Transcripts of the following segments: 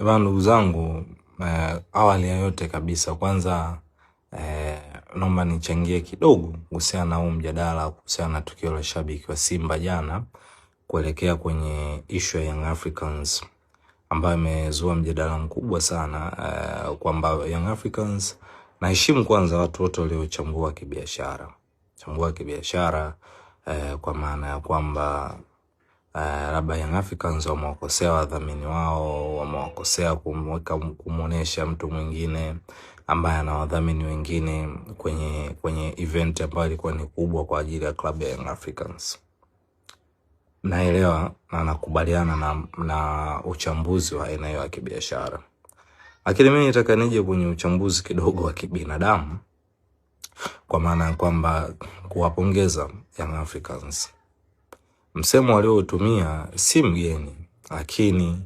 Ndugu zangu, awali ya yote kabisa kwanza naomba nichangie kidogo kuhusiana na huu mjadala kuhusiana na tukio la shabiki wa Simba jana kuelekea kwenye issue ya Young Africans ambayo imezua mjadala mkubwa sana, kwamba Young Africans, naheshimu kwanza watu wote waliochambua kibiashara, kwa maana ya kwamba labda Young Africans wamewakosea wadhamini wao, wamewakosea kumuonesha mtu mwingine ambaye ana wadhamini wengine kwenye event ambayo ilikuwa ni kubwa kwa ajili ya klabu ya Young Africans. Naelewa na nakubaliana na uchambuzi wa aina hiyo ya kibiashara. Lakini mimi nataka nije kwenye uchambuzi kidogo wa kibinadamu, kwa maana kwamba kuwapongeza Young Africans. Msemo waliotumia si mgeni, lakini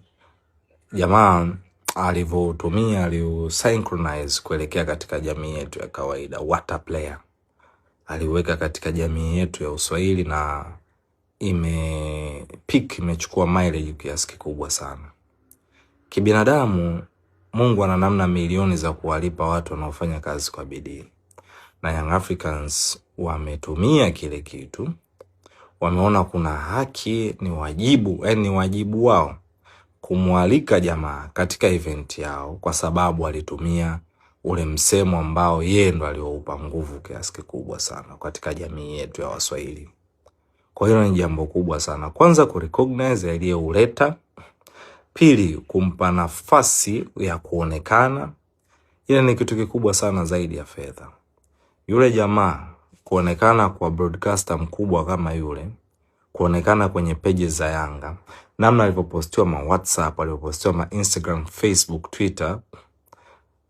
jamaa alivyotumia aliusynchronize kuelekea katika jamii yetu ya kawaida. What a player. Aliweka katika jamii yetu ya Uswahili na imechukua mileage kiasi kikubwa sana. Kibinadamu, Mungu ana namna milioni za kuwalipa watu wanaofanya kazi kwa bidii. Na Young Africans wametumia kile kitu, wameona kuna haki, ni wajibu wao kumwalika jamaa katika event yao, kwa sababu alitumia ule msemo ambao yeye ndo alioupa nguvu kiasi kikubwa sana katika jamii yetu ya Waswahili. Kwa hiyo ni jambo kubwa sana. Kwanza kurecognize aliyeuleta, pili kumpa nafasi ya kuonekana. Ile ni kitu kikubwa sana zaidi ya fedha. Yule jamaa kuonekana kwa broadcaster mkubwa kama yule, kuonekana kwenye pages za Yanga, namna alivyopostiwa ma WhatsApp, alivyopostiwa ma Instagram, Facebook, Twitter.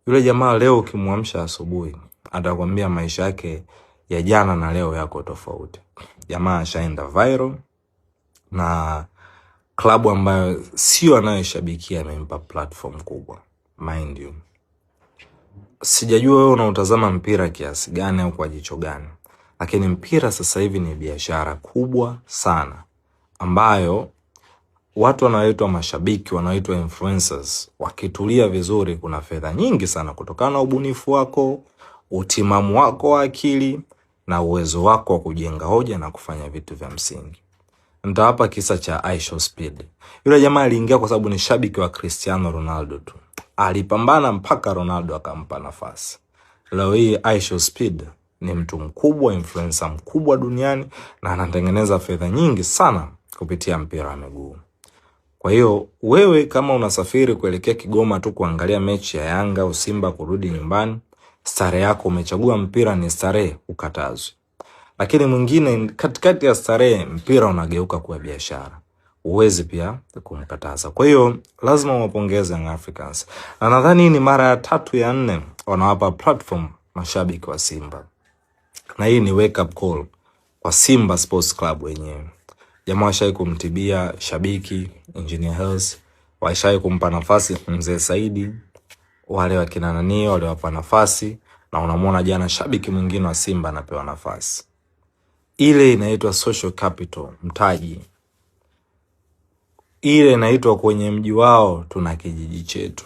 Yule jamaa leo ukimwamsha asubuhi atakwambia maisha yake ya jana na leo yako tofauti. Jamaa ashaenda viral na klabu ambayo sio anayeshabikia imempa platform kubwa. Mind you, sijajua wewe unautazama mpira kiasi gani au kwa jicho gani, lakini mpira sasa hivi ni biashara kubwa sana ambayo watu wanaoitwa mashabiki, wanaoitwa influencers, wakitulia vizuri kuna fedha nyingi sana kutokana na ubunifu wako, utimamu wako wa akili na uwezo wako wa kujenga hoja na kufanya vitu vya msingi. Nitawapa kisa cha IShowSpeed. Yule jamaa aliingia kwa sababu ni shabiki wa Cristiano Ronaldo tu. Alipambana mpaka Ronaldo akampa nafasi. Leo hii IShowSpeed ni mtu mkubwa, influencer mkubwa duniani, na anatengeneza fedha nyingi sana kupitia mpira wa miguu. Kwa hiyo wewe kama unasafiri kuelekea Kigoma tu kuangalia mechi ya Yanga au Simba kurudi nyumbani, starehe yako umechagua mpira ni starehe, ukatazwe. Lakini mwingine katikati ya starehe mpira unageuka kuwa biashara, uwezi pia kumkataza. Kwa hiyo lazima wapongeze Young Africans. Na nadhani ni mara ya 3 ya 4 wanawapa platform mashabiki wa Simba. Na hii ni wake up call kwa Simba Sports Club wenyewe. Jamaa washai kumtibia shabiki Engineer Hersi, washai kumpa nafasi Mzee Saidi, wale wakina nani wale wapa nafasi, na unamuona jana shabiki mwingine wa Simba anapewa nafasi. Ile inaitwa social capital, mtaji. Ile inaitwa kwenye mji wao tuna kijiji chetu.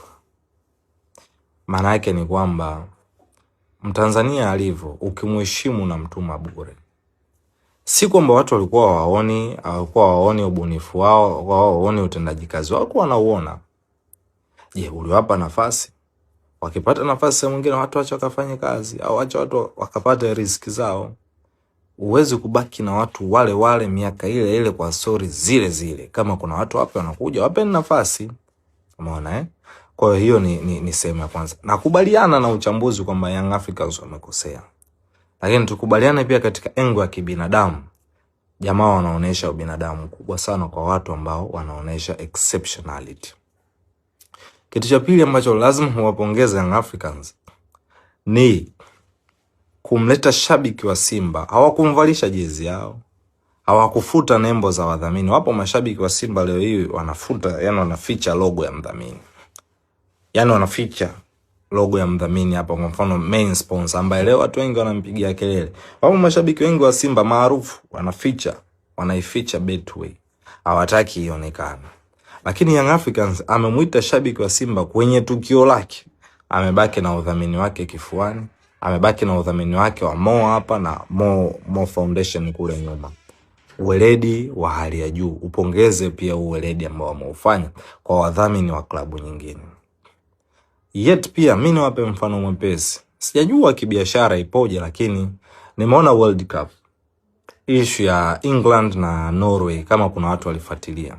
Maana yake ni kwamba Mtanzania alivyo, ukimheshimu na mtuma bure. Si kwamba watu walikuwa waoni ubunifu wao, waoni utendaji kazi wao, wanauona. Je, uliwapa nafasi? Wakipata nafasi mwingine watu wacha wakafanye kazi, au wacha watu wakapata riziki zao. Uwezi kubaki na watu wale miaka ile kwa story zile. Kama kuna watu wapi wanakuja, wapeni nafasi. Umeona Kwa hiyo ni sehemu ya kwanza. Nakubaliana na uchambuzi kwamba Young Africans wamekosea. Lakini tukubaliane pia katika engo ya kibinadamu. Jamaa wanaonesha ubinadamu kubwa sana kwa watu ambao wanaonesha exceptionality. Kitu cha pili ambacho lazima huwapongeze Young Africans ni kumleta shabiki wa Simba. Hawakumvalisha jezi yao, hawakufuta nembo za wadhamini. Wapo mashabiki wa Simba leo hii wanafuta, wanaficha logo ya mdhamini. Wanaficha logo ya mdhamini hapa, kwa mfano main sponsor ambaye leo watu wengi wanampigia kelele. Wapo mashabiki wengi wa Simba maarufu wanaificha Betway. Hawataki ionekane. Lakini Young Africans amemuita shabiki wa Simba kwenye tukio lake, amebaki na udhamini wake kifuani, amebaki na udhamini wake wa Mo hapa na Mo Foundation kule nyuma. Uweledi wa hali ya juu. Upongeze pia uweledi ambao wameufanya kwa wadhamini wa klabu nyingine. Yet pia mimi niwape mfano mwepesi. Sijajua kibiashara ipoje, lakini nimeona World Cup, issue ya England na Norway, kama kuna watu walifuatilia.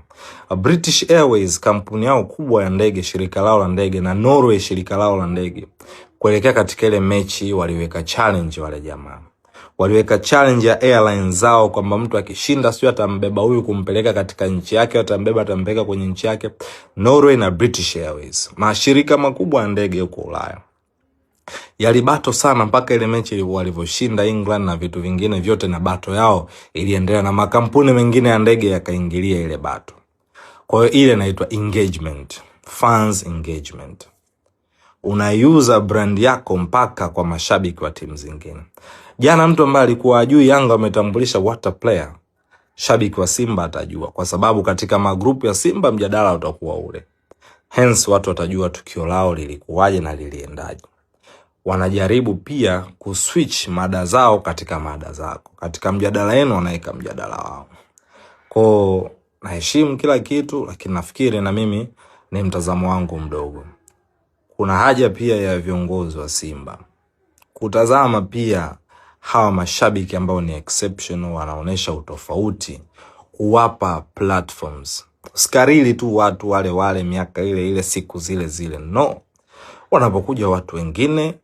British Airways, kampuni yao kubwa ya ndege, shirika lao la ndege, na Norway shirika lao la ndege, kuelekea katika ile mechi waliweka challenge. Wale jamaa waliweka challenge ya airlines zao kwamba mtu akishinda sio atambeba huyu kumpeleka katika nchi yake, atampeleka kwenye nchi yake. Norway na British Airways, mashirika makubwa ya ndege huko Ulaya, yalibato sana mpaka ile mechi walivyoshinda England na vitu vingine vyote, na bato yao iliendelea na makampuni mengine ya ndege yakaingilia ile bato. Kwa hiyo ile inaitwa engagement, fans engagement. Unaiuza brand yako mpaka kwa mashabiki wa timu zingine. Jana mtu ambaye alikuwa ajui Yanga wametambulisha water player, shabiki wa Simba atajua, kwa sababu katika magrupu ya Simba mjadala utakuwa ule. Hence watu watajua tukio lao lilikuwaje na liliendaje. Wanajaribu pia kuswitch mada zao katika mada zako. Katika mjadala wenu wanaeka mjadala wao. Kwa naheshimu kila kitu, lakini nafikiri na mimi ni mtazamo wangu mdogo. Kuna haja pia ya viongozi wa Simba kutazama pia hawa mashabiki ambao ni exceptional, wanaonesha utofauti, kuwapa platforms. Sikarili tu watu wale miaka ile siku zile. No. Wanapokuja watu wengine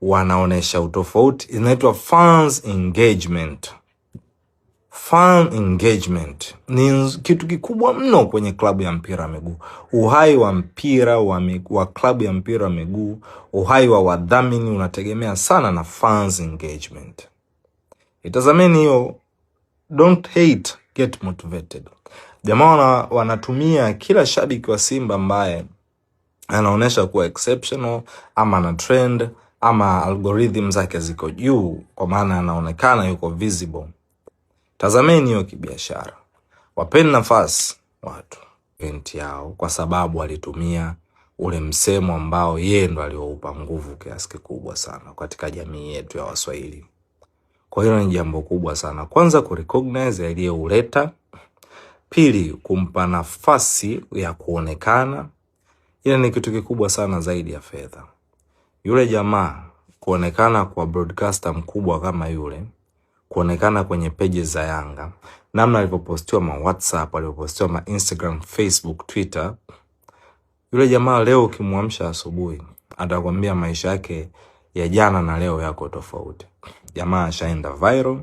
wanaonesha utofauti, inaitwa fans engagement. Fan engagement ni kitu kikubwa mno kwenye klabu ya mpira wa miguu. Uhai wa mpira wa klabu ya mpira wa miguu, uhai wa wadhamini unategemea sana na fans engagement. Itazameni hiyo. Don't hate, get motivated. Jamaa wanatumia kila shabiki wa Simba ambaye anaonesha kuwa exceptional, ama na trend, ama algorithm zake ziko juu, kwa maana anaonekana yuko visible. Tazameni hiyo kibiashara. Wapeni nafasi watu event yao, kwa sababu walitumia ule msemo ambao yeye ndo alioupa nguvu kiasi kikubwa sana katika jamii yetu ya Waswahili. Kwa hiyo ni jambo kubwa sana. Kwanza kurecognize aliyeuleta, pili kumpa nafasi ya kuonekana. Ile ni kitu kikubwa sana zaidi ya fedha. Yule jamaa kuonekana kwa broadcaster mkubwa kama yule, kuonekana kwenye pages za Yanga, namna alivyopostiwa ma WhatsApp, alivyopostiwa ma Instagram, Facebook, Twitter. Yule jamaa leo ukimwamsha asubuhi atakwambia maisha yake ya jana na leo yako tofauti. Jamaa ashaenda viral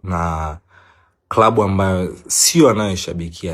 na klabu ambayo sio anayoshabikia